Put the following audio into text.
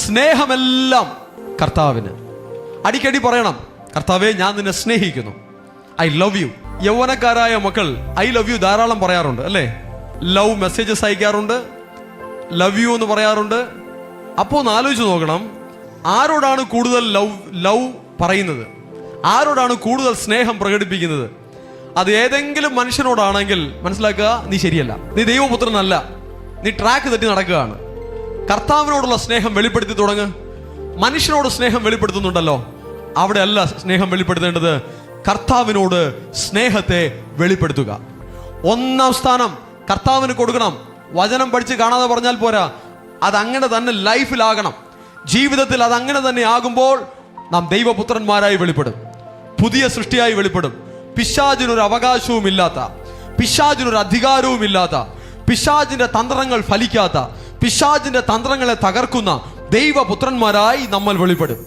സ്നേഹമെല്ലാം കർത്താവിന്. അടിക്കടി പറയണം, കർത്താവേ ഞാൻ നിന്നെ സ്നേഹിക്കുന്നു, ഐ ലവ് യു. യൗവനക്കാരായ മക്കൾ ഐ ലവ് യു ധാരാളം പറയാറുണ്ട് അല്ലേ? ലവ് മെസ്സേജസ് അയക്കാറുണ്ട്, ലവ് യു എന്ന് പറയാറുണ്ട്. അപ്പോൾ ഒന്ന് ആലോചിച്ച് നോക്കണം, ആരോടാണ് കൂടുതൽ ലവ് പറയുന്നത്? ആരോടാണ് കൂടുതൽ സ്നേഹം പ്രകടിപ്പിക്കുന്നത്? അത് ഏതെങ്കിലും മനുഷ്യനോടാണെങ്കിൽ മനസ്സിലാക്കുക, നീ ശരിയല്ല, നീ ദൈവപുത്രനല്ല, നീ ട്രാക്ക് തെറ്റി നടക്കുകയാണ്. കർത്താവിനോടുള്ള സ്നേഹം വെളിപ്പെടുത്തി തുടങ്ങ്. മനുഷ്യനോട് സ്നേഹം വെളിപ്പെടുത്തുന്നുണ്ടല്ലോ, അവിടെ അല്ല സ്നേഹം വെളിപ്പെടുത്തേണ്ടത്, കർത്താവിനോട് സ്നേഹത്തെ വെളിപ്പെടുത്തുക. ഒന്നാം സ്ഥാനം കർത്താവിന് കൊടുക്കണം. വചനം പഠിച്ച് കാണാതെ പറഞ്ഞാൽ പോരാ, അതങ്ങനെ തന്നെ ലൈഫിലാകണം. ജീവിതത്തിൽ അതങ്ങനെ തന്നെ ആകുമ്പോൾ നാം ദൈവപുത്രന്മാരായി വെളിപ്പെടും, പുതിയ സൃഷ്ടിയായി വെളിപ്പെടും. പിശാചിനൊരു അവകാശവും ഇല്ലാത്ത, പിശാചിനൊരു അധികാരവും ഇല്ലാത്ത, പിശാചിന്റെ തന്ത്രങ്ങൾ ഫലിക്കാത്ത, പിശാചിന്റെ തന്ത്രങ്ങളെ തകർക്കുന്ന ദൈവപുത്രന്മാരായി നമ്മൾ വെളിപ്പെടും.